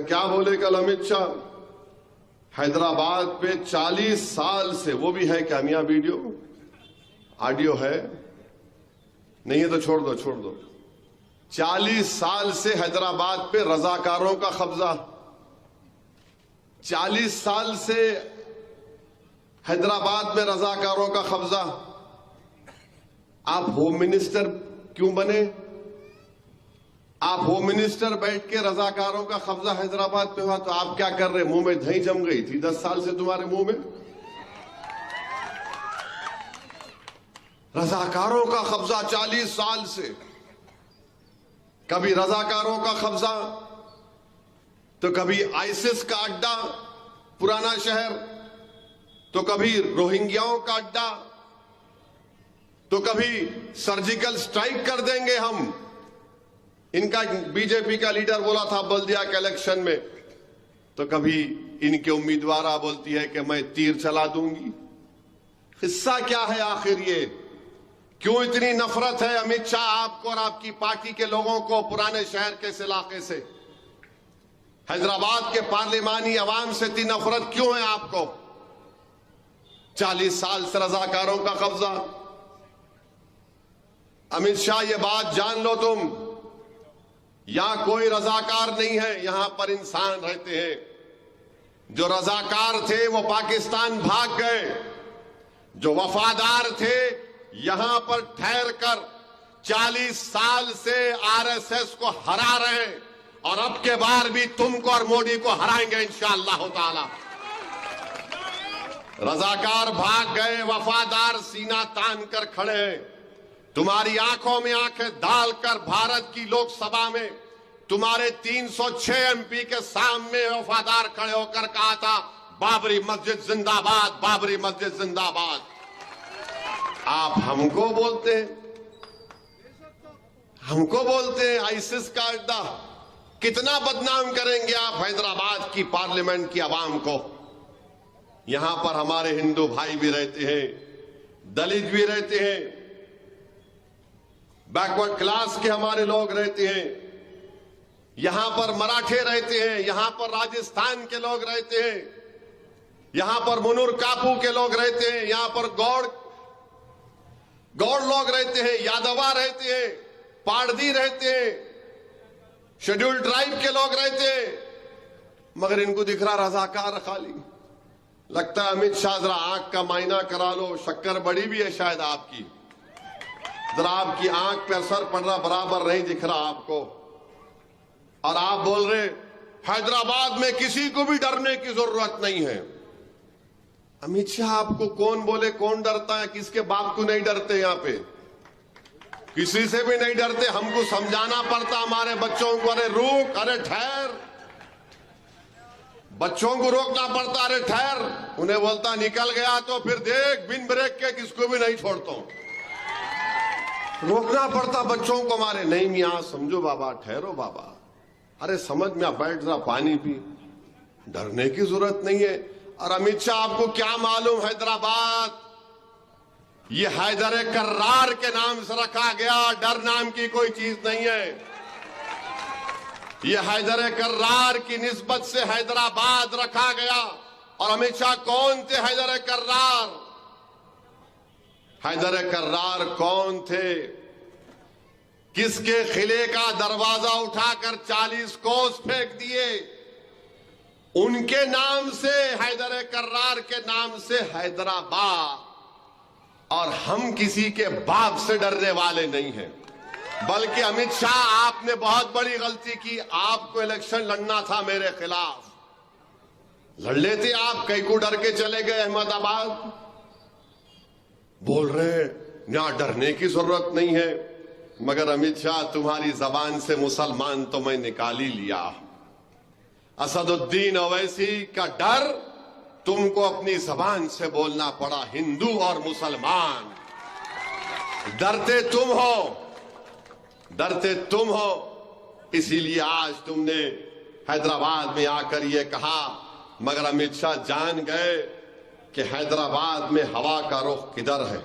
क्या बोले कल अमित शाह? हैदराबाद पे 40 साल से, वो भी है क्या मियां वीडियो ऑडियो है? नहीं है तो छोड़ दो। 40 साल से हैदराबाद पे रजाकारों का कब्जा। 40 साल से हैदराबाद में रजाकारों का कब्जा। आप होम मिनिस्टर क्यों बने? आप होम मिनिस्टर बैठ के रजाकारों का कब्जा हैदराबाद पे हुआ तो आप क्या कर रहे? मुंह में दही जम गई थी 10 साल से तुम्हारे मुंह में। रजाकारों का कब्जा 40 साल से। कभी रजाकारों का कब्जा तो कभी आईसिस का अड्डा पुराना शहर, तो कभी रोहिंग्याओं का अड्डा, तो कभी सर्जिकल स्ट्राइक कर देंगे हम। इनका बीजेपी का लीडर बोला था बल्दिया के इलेक्शन में, तो कभी इनके उम्मीदवार बोलती है कि मैं तीर चला दूंगी। हिस्सा क्या है आखिर? ये क्यों इतनी नफरत है अमित शाह आपको और आपकी पार्टी के लोगों को पुराने शहर के इस इलाके से? हैदराबाद के पार्लिमानी अवाम से इतनी नफरत क्यों है आपको? 40 साल से रजाकारों का कब्जा। अमित शाह ये बात जान लो तुम, यहां कोई रजाकार नहीं है, यहां पर इंसान रहते हैं। जो रजाकार थे वो पाकिस्तान भाग गए, जो वफादार थे यहां पर ठहर कर 40 साल से आरएसएस को हरा रहे हैं और अब के बार भी तुमको और मोदी को हराएंगे इंशाअल्लाह ताला। रजाकार भाग गए, वफादार सीना तान कर खड़े हैं। तुम्हारी आंखों में आंखें डालकर भारत की लोकसभा में तुम्हारे 306 एमपी के सामने वफादार खड़े होकर कहा था बाबरी मस्जिद जिंदाबाद, बाबरी मस्जिद जिंदाबाद। आप हमको बोलते हैं आईसिस का अड्डा। कितना बदनाम करेंगे आप हैदराबाद की पार्लियामेंट की आवाम को? यहां पर हमारे हिंदू भाई भी रहते हैं, दलित भी रहते हैं, बैकवर्ड क्लास के हमारे लोग रहते हैं, यहां पर मराठे रहते हैं, यहां पर राजस्थान के लोग रहते हैं, यहां पर मुनुर कापू के लोग रहते हैं, यहां पर गौड़ लोग रहते हैं, यादवा रहते हैं, पारदी रहते हैं, शेड्यूल्ड ट्राइब के लोग रहते हैं, मगर इनको दिख रहा रजाकार खाली। लगता है अमित शाह जरा आंख का मायना करा लो, शक्कर बड़ी भी है शायद आपकी, जरा आपकी आंख पे असर पड़ रहा, बराबर नहीं दिख रहा आपको। और आप बोल रहे हैदराबाद में किसी को भी डरने की जरूरत नहीं है। अमित शाह आपको कौन बोले कौन डरता है? किसके बाप को नहीं डरते? यहां पे किसी से भी नहीं डरते। हमको समझाना पड़ता हमारे बच्चों को, अरे रुक, अरे ठहर। बच्चों को रोकना पड़ता, अरे ठहर। उन्हें बोलता निकल गया तो फिर देख बिन ब्रेक के किसको भी नहीं छोड़ता हूं। रोकना पड़ता बच्चों को हमारे। नहीं मियां समझो बाबा, ठहरो बाबा, अरे समझ में बैठ जरा, पानी पी, डरने की जरूरत नहीं है। और अमित शाह आपको क्या मालूम हैदराबाद ये हैदर कर्रार के नाम से रखा गया, डर नाम की कोई चीज नहीं है। ये हैदर कर्रार की निस्बत से हैदराबाद रखा गया। और अमित शाह कौन थे हैदर कर्रार? हैदर कर्रार कौन थे? किसके किले का दरवाजा उठाकर 40 कोस फेंक दिए? उनके नाम से, हैदर कर्रार के नाम से हैदराबाद। और हम किसी के बाप से डरने वाले नहीं हैं। बल्कि अमित शाह आपने बहुत बड़ी गलती की। आपको इलेक्शन लड़ना था मेरे खिलाफ, लड़ लेते आप, कई को डर के चले गए अहमदाबाद। बोल रहे यहां डरने की जरूरत नहीं है। मगर अमित शाह तुम्हारी जबान से मुसलमान तो मैं निकाल ही लिया। असदुद्दीन ओवैसी का डर तुमको अपनी जबान से बोलना पड़ा। हिंदू और मुसलमान डरते तुम हो, इसीलिए आज तुमने हैदराबाद में आकर यह कहा। मगर अमित शाह जान गए कि हैदराबाद में हवा का रुख किधर है।